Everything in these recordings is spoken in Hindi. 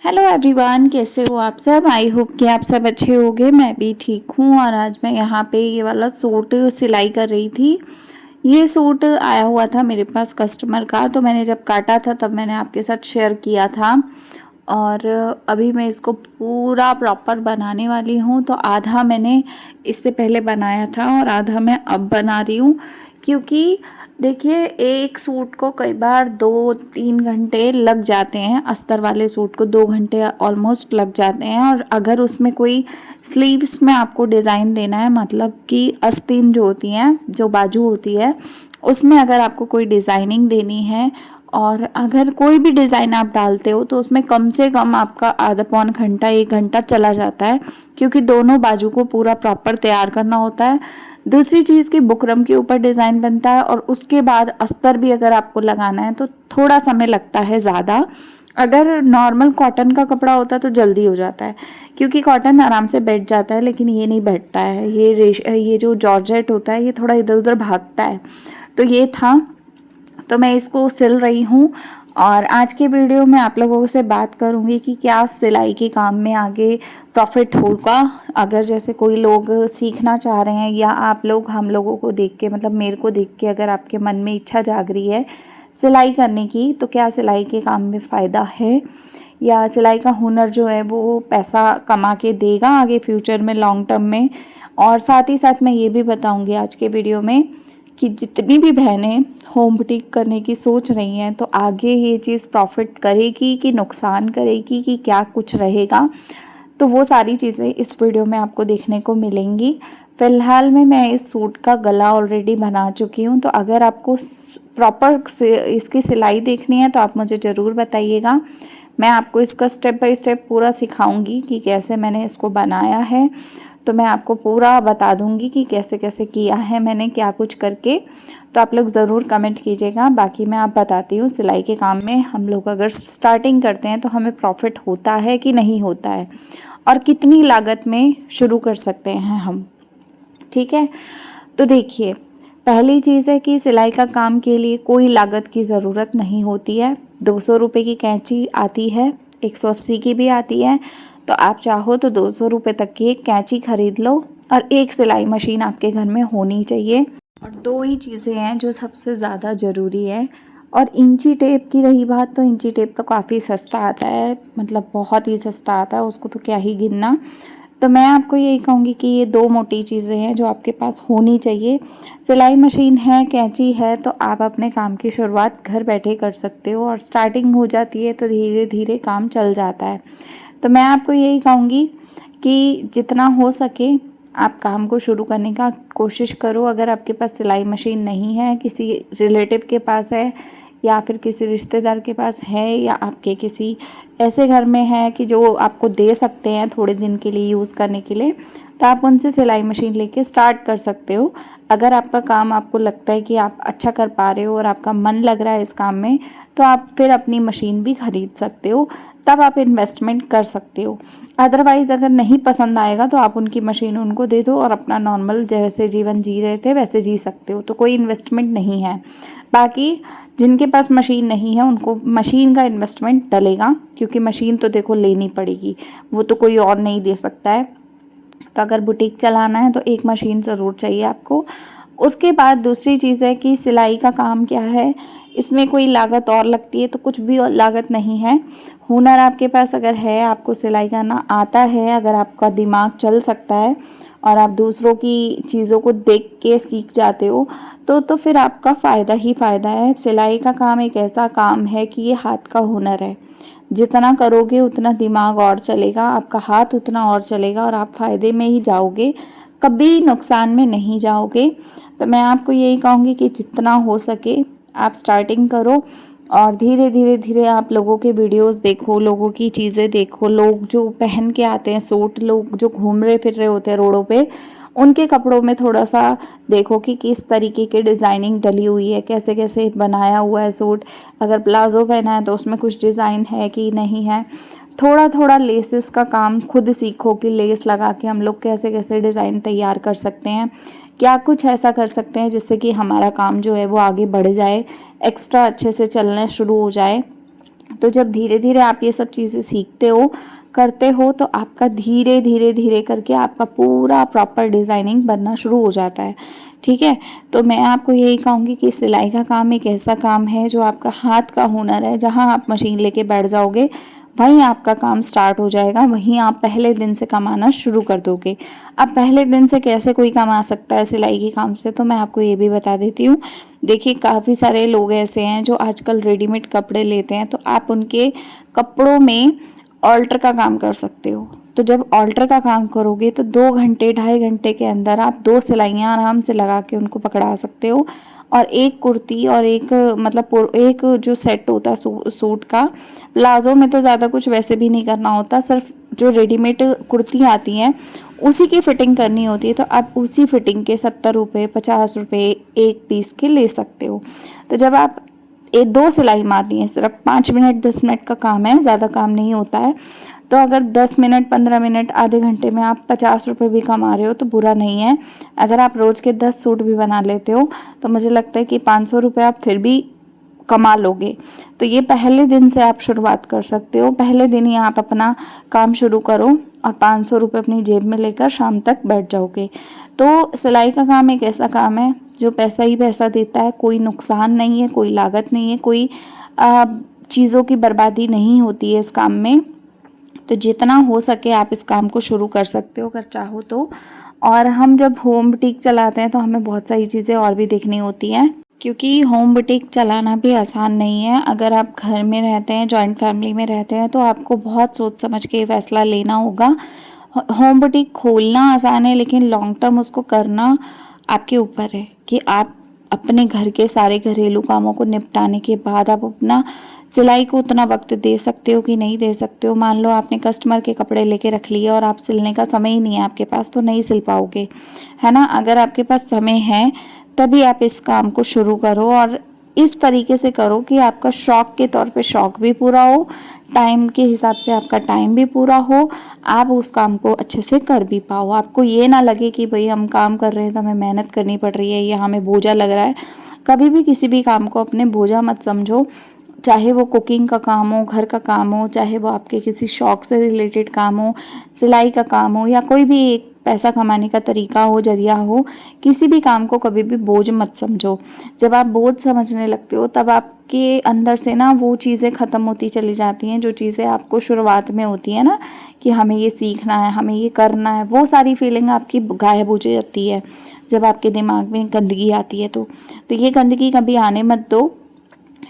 हेलो एवरीवन, कैसे हो आप सब। आई होप कि आप सब अच्छे होंगे। मैं भी ठीक हूँ। और आज मैं यहाँ पे ये वाला सूट सिलाई कर रही थी। ये सूट आया हुआ था मेरे पास कस्टमर का, तो मैंने जब काटा था तब मैंने आपके साथ शेयर किया था। और अभी मैं इसको पूरा प्रॉपर बनाने वाली हूँ। तो आधा मैंने इससे पहले बनाया था और आधा मैं अब बना रही हूँ, क्योंकि देखिए एक सूट को कई बार 2-3 घंटे लग जाते हैं। अस्तर वाले सूट को 2 घंटे ऑलमोस्ट लग जाते हैं। और अगर उसमें कोई स्लीव्स में आपको डिज़ाइन देना है, मतलब कि आस्तीन जो होती हैं, जो बाजू होती है, उसमें अगर आपको कोई डिज़ाइनिंग देनी है और अगर कोई भी डिज़ाइन आप डालते हो तो उसमें कम से कम आपका आधा पौन घंटा 1 घंटा चला जाता है, क्योंकि दोनों बाजू को पूरा प्रॉपर तैयार करना होता है। दूसरी चीज़ कि बुकरम के ऊपर डिज़ाइन बनता है और उसके बाद अस्तर भी अगर आपको लगाना है तो थोड़ा समय लगता है ज़्यादा। अगर नॉर्मल कॉटन का कपड़ा होता है तो जल्दी हो जाता है, क्योंकि कॉटन आराम से बैठ जाता है, लेकिन ये नहीं बैठता है। ये जो जॉर्जेट होता है ये थोड़ा इधर उधर भागता है। तो ये था, तो मैं इसको सिल रही हूँ। और आज के वीडियो में आप लोगों से बात करूँगी कि क्या सिलाई के काम में आगे प्रॉफिट होगा। अगर जैसे कोई लोग सीखना चाह रहे हैं, या आप लोग हम लोगों को देख के, मतलब मेरे को देख के अगर आपके मन में इच्छा जाग रही है सिलाई करने की, तो क्या सिलाई के काम में फ़ायदा है, या सिलाई का हुनर जो है वो पैसा कमा के देगा आगे फ्यूचर में, लॉन्ग टर्म में। और साथ ही साथ मैं ये भी बताऊँगी आज के वीडियो में कि जितनी भी बहनें होम बुटीक करने की सोच रही हैं, तो आगे ये चीज़ प्रॉफिट करेगी कि नुकसान करेगी, कि क्या कुछ रहेगा, तो वो सारी चीज़ें इस वीडियो में आपको देखने को मिलेंगी। फ़िलहाल में मैं इस सूट का गला ऑलरेडी बना चुकी हूँ। तो अगर आपको प्रॉपर इसकी सिलाई देखनी है तो आप मुझे ज़रूर बताइएगा। मैं आपको इसका स्टेप बाय स्टेप पूरा सिखाऊंगी कि कैसे मैंने इसको बनाया है। तो मैं आपको पूरा बता दूंगी कि कैसे कैसे किया है मैंने, क्या कुछ करके। तो आप लोग ज़रूर कमेंट कीजिएगा। बाकी मैं आप बताती हूँ, सिलाई के काम में हम लोग अगर स्टार्टिंग करते हैं तो हमें प्रॉफिट होता है कि नहीं होता है, और कितनी लागत में शुरू कर सकते हैं हम। ठीक है, तो देखिए, पहली चीज़ है कि सिलाई का काम के लिए कोई लागत की ज़रूरत नहीं होती है। 200 रुपये की कैंची आती है, 180 की भी आती है। तो आप चाहो तो 200 रुपये तक की एक कैंची खरीद लो, और एक सिलाई मशीन आपके घर में होनी चाहिए। और दो ही चीज़ें हैं जो सबसे ज़्यादा ज़रूरी है। और इंची टेप की रही बात, तो इंची टेप तो काफ़ी सस्ता आता है, मतलब बहुत ही सस्ता आता है, उसको तो क्या ही गिनना। तो मैं आपको यही कहूँगी कि ये दो मोटी चीज़ें हैं जो आपके पास होनी चाहिए। सिलाई मशीन है, कैंची है, तो आप अपने काम की शुरुआत घर बैठे कर सकते हो, और स्टार्टिंग हो जाती है तो धीरे धीरे काम चल जाता है। तो मैं आपको यही कहूँगी कि जितना हो सके आप काम को शुरू करने का कोशिश करो। अगर आपके पास सिलाई मशीन नहीं है, किसी रिलेटिव के पास है, या फिर किसी रिश्तेदार के पास है, या आपके किसी ऐसे घर में है कि जो आपको दे सकते हैं थोड़े दिन के लिए यूज़ करने के लिए, तो आप उनसे सिलाई मशीन लेके स्टार्ट कर सकते हो। अगर आपका काम, आपको लगता है कि आप अच्छा कर पा रहे हो और आपका मन लग रहा है इस काम में, तो आप फिर अपनी मशीन भी खरीद सकते हो, तब आप इन्वेस्टमेंट कर सकते हो। अदरवाइज़ अगर नहीं पसंद आएगा तो आप उनकी मशीन उनको दे दो और अपना नॉर्मल जैसे जीवन जी रहे थे वैसे जी सकते हो। तो कोई इन्वेस्टमेंट नहीं है। बाकी जिनके पास मशीन नहीं है उनको मशीन का इन्वेस्टमेंट डलेगा, क्योंकि मशीन तो देखो लेनी पड़ेगी, वो तो कोई और नहीं दे सकता है। तो अगर बुटीक चलाना है तो एक मशीन ज़रूर चाहिए आपको। उसके बाद दूसरी चीज़ है कि सिलाई का काम क्या है, इसमें कोई लागत और लगती है तो कुछ भी लागत नहीं है। हुनर आपके पास अगर है, आपको सिलाई करना आता है, अगर आपका दिमाग चल सकता है और आप दूसरों की चीज़ों को देख के सीख जाते हो, तो फिर आपका फ़ायदा ही फ़ायदा है। सिलाई का काम एक ऐसा काम है कि ये हाथ का हुनर है। जितना करोगे उतना दिमाग और चलेगा, आपका हाथ उतना और चलेगा, और आप फ़ायदे में ही जाओगे, कभी नुकसान में नहीं जाओगे। तो मैं आपको यही कहूँगी कि जितना हो सके आप स्टार्टिंग करो, और धीरे धीरे धीरे आप लोगों के वीडियोस देखो, लोगों की चीज़ें देखो, लोग जो पहन के आते हैं सूट, लोग जो घूम रहे फिर रहे होते हैं रोडों पे, उनके कपड़ों में थोड़ा सा देखो कि किस तरीके की डिज़ाइनिंग डली हुई है, कैसे कैसे बनाया हुआ है सूट। अगर प्लाजो पहना है तो उसमें कुछ डिज़ाइन है कि नहीं है। थोड़ा थोड़ा लेसेस का काम खुद सीखो कि लेस लगा के हम लोग कैसे कैसे डिज़ाइन तैयार कर सकते हैं, क्या कुछ ऐसा कर सकते हैं जिससे कि हमारा काम जो है वो आगे बढ़ जाए, एक्स्ट्रा अच्छे से चलना शुरू हो जाए। तो जब धीरे धीरे आप ये सब चीज़ें सीखते हो, करते हो, तो आपका धीरे धीरे धीरे करके आपका पूरा प्रॉपर डिज़ाइनिंग बनना शुरू हो जाता है। ठीक है, तो मैं आपको यही कहूँगी कि सिलाई का काम एक ऐसा काम है जो आपका हाथ का हुनर है। जहाँ आप मशीन लेके बैठ जाओगे वहीं आपका काम स्टार्ट हो जाएगा, वहीं आप पहले दिन से कमाना शुरू कर दोगे। अब पहले दिन से कैसे कोई कमा सकता है सिलाई के काम से, तो मैं आपको ये भी बता देती हूँ। देखिए, काफ़ी सारे लोग ऐसे हैं जो आजकल रेडीमेड कपड़े लेते हैं, तो आप उनके कपड़ों में ऑल्टर का काम कर सकते हो। तो जब ऑल्टर का काम करोगे तो 2 घंटे 2.5 घंटे के अंदर आप 2 सिलाइयाँ आराम से लगा के उनको पकड़ा सकते हो। और एक कुर्ती और एक मतलब एक जो सेट होता है सूट का, प्लाज़ो में तो ज़्यादा कुछ वैसे भी नहीं करना होता, सिर्फ जो रेडीमेड कुर्ती आती हैं उसी की फ़िटिंग करनी होती है। तो आप उसी फ़िटिंग के 70 रुपये 50 रुपये एक पीस के ले सकते हो। तो जब आप 2 सिलाई मारनी है, सिर्फ 5 मिनट 10 मिनट का काम है, ज़्यादा काम नहीं होता है। तो अगर 10 मिनट 15 मिनट आधे घंटे में आप 50 रुपये भी कमा रहे हो तो बुरा नहीं है। अगर आप रोज़ के 10 सूट भी बना लेते हो तो मुझे लगता है कि 500 रुपये आप फिर भी कमा लोगे। तो ये पहले दिन से आप शुरुआत कर सकते हो। पहले दिन ही आप अपना काम शुरू करो और 500 रुपये अपनी जेब में लेकर शाम तक बैठ जाओगे। तो सिलाई का काम एक ऐसा काम है जो पैसा ही पैसा देता है, कोई नुकसान नहीं है, कोई लागत नहीं है, कोई चीज़ों की बर्बादी नहीं होती है इस काम में। तो जितना हो सके आप इस काम को शुरू कर सकते हो अगर चाहो तो। और हम जब होम बुटीक चलाते हैं तो हमें बहुत सारी चीज़ें और भी देखनी होती हैं, क्योंकि होम बुटीक चलाना भी आसान नहीं है। अगर आप घर में रहते हैं, जॉइंट फैमिली में रहते हैं, तो आपको बहुत सोच समझ के फैसला लेना होगा। होम बुटीक खोलना आसान है, लेकिन लॉन्ग टर्म उसको करना आपके ऊपर है कि आप अपने घर के सारे घरेलू कामों को निपटाने के बाद आप अपना सिलाई को उतना वक्त दे सकते हो कि नहीं दे सकते हो। मान लो आपने कस्टमर के कपड़े लेके रख लिए और आप सिलने का समय ही नहीं है आपके पास, तो नहीं सिल पाओगे, है ना। अगर आपके पास समय है तभी आप इस काम को शुरू करो, और इस तरीके से करो कि आपका शौक के तौर पे शौक भी पूरा हो, टाइम के हिसाब से आपका टाइम भी पूरा हो, आप उस काम को अच्छे से कर भी पाओ। आपको ये ना लगे कि भाई हम काम कर रहे हैं तो हमें मेहनत करनी पड़ रही है या हमें बोझा लग रहा है। कभी भी किसी भी काम को अपने बोझा मत समझो, चाहे वो कुकिंग का काम हो, घर का काम हो, चाहे वो आपके किसी शौक से रिलेटेड काम हो, सिलाई का काम हो, या कोई भी एक पैसा कमाने का तरीका हो, जरिया हो। किसी भी काम को कभी भी बोझ मत समझो। जब आप बोझ समझने लगते हो तब आपके अंदर से ना वो चीज़ें ख़त्म होती चली जाती हैं, जो चीज़ें आपको शुरुआत में होती है ना कि हमें ये सीखना है, हमें ये करना है, वो सारी फीलिंग आपकी गायब हो जाती है जब आपके दिमाग में गंदगी आती है। तो ये गंदगी कभी आने मत दो।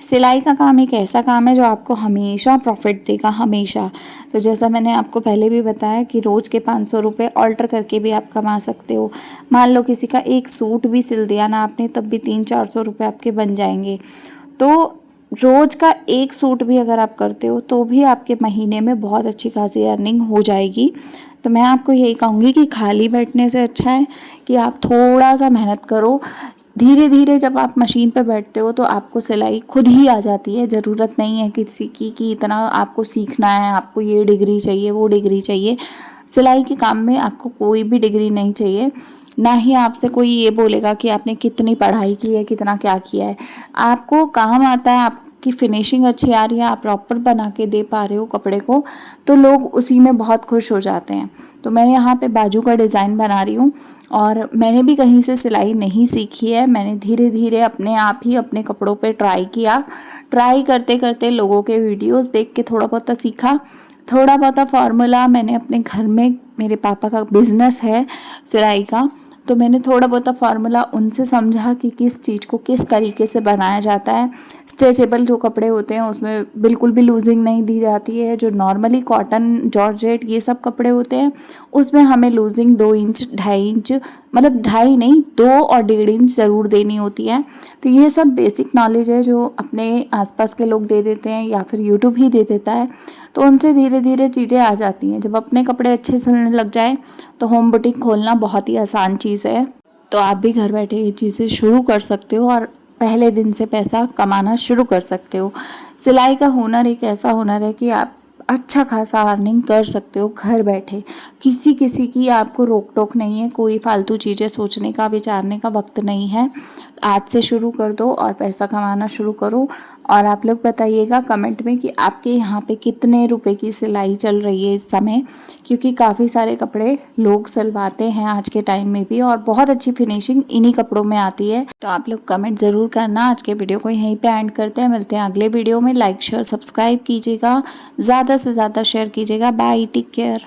सिलाई का काम एक ऐसा काम है जो आपको हमेशा प्रॉफिट देगा, हमेशा। तो जैसा मैंने आपको पहले भी बताया कि रोज़ के 500 रुपये ऑल्टर करके भी आप कमा सकते हो। मान लो किसी का एक सूट भी सिल दिया ना आपने, तब भी 300-400 रुपये आपके बन जाएंगे। तो रोज़ का एक सूट भी अगर आप करते हो तो भी आपके महीने में बहुत अच्छी खासी अर्निंग हो जाएगी। तो मैं आपको यही कहूँगी कि खाली बैठने से अच्छा है कि आप थोड़ा सा मेहनत करो। धीरे धीरे जब आप मशीन पे बैठते हो तो आपको सिलाई खुद ही आ जाती है। ज़रूरत नहीं है किसी की कि इतना आपको सीखना है, आपको ये डिग्री चाहिए, वो डिग्री चाहिए। सिलाई के काम में आपको कोई भी डिग्री नहीं चाहिए, ना ही आपसे कोई ये बोलेगा कि आपने कितनी पढ़ाई की है, कितना क्या किया है। आपको काम आता है, आपकी फिनिशिंग अच्छी आ रही है, आप प्रॉपर बना के दे पा रहे हो कपड़े को, तो लोग उसी में बहुत खुश हो जाते हैं। तो मैं यहाँ पे बाजू का डिज़ाइन बना रही हूँ और मैंने भी कहीं से सिलाई नहीं सीखी है। मैंने धीरे धीरे अपने आप ही अपने कपड़ों पे ट्राई किया। ट्राई करते करते लोगों के वीडियोस देख के थोड़ा बहुत सीखा। थोड़ा बहुत फार्मूला मैंने अपने घर में, मेरे पापा का बिजनेस है सिलाई का, तो मैंने थोड़ा बहुत फार्मूला उनसे समझा कि किस चीज़ को किस तरीके से बनाया जाता है। स्ट्रेचेबल जो कपड़े होते हैं उसमें बिल्कुल भी लूजिंग नहीं दी जाती है। जो नॉर्मली कॉटन, जॉर्जेट, ये सब कपड़े होते हैं उसमें हमें लूजिंग 2 इंच 2.5 इंच, मतलब 2.5 नहीं 2 और 1.5 इंच ज़रूर देनी होती है। तो ये सब बेसिक नॉलेज है जो अपने आसपास के लोग दे देते हैं या फिर यूट्यूब ही दे देता है। तो उनसे धीरे धीरे चीज़ें आ जाती हैं। जब अपने कपड़े अच्छे सिलने लग जाए तो होम बुटीक खोलना बहुत ही आसान चीज़ है। तो आप भी घर बैठे ये चीज़ें शुरू कर सकते हो और पहले दिन से पैसा कमाना शुरू कर सकते हो। सिलाई का हुनर एक ऐसा हुनर है कि आप अच्छा खासा अर्निंग कर सकते हो घर बैठे। किसी की आपको रोक टोक नहीं है, कोई फालतू चीज़ें सोचने का, विचारने का वक्त नहीं है। आज से शुरू कर दो और पैसा कमाना शुरू करो। और आप लोग बताइएगा कमेंट में कि आपके यहाँ पे कितने रुपए की सिलाई चल रही है इस समय, क्योंकि काफ़ी सारे कपड़े लोग सिलवाते हैं आज के टाइम में भी और बहुत अच्छी फिनिशिंग इन्हीं कपड़ों में आती है। तो आप लोग कमेंट ज़रूर करना। आज के वीडियो को यहीं पे एंड करते हैं, मिलते हैं अगले वीडियो में। लाइक शेयर सब्सक्राइब कीजिएगा, ज़्यादा से ज़्यादा शेयर कीजिएगा। Bye, take care.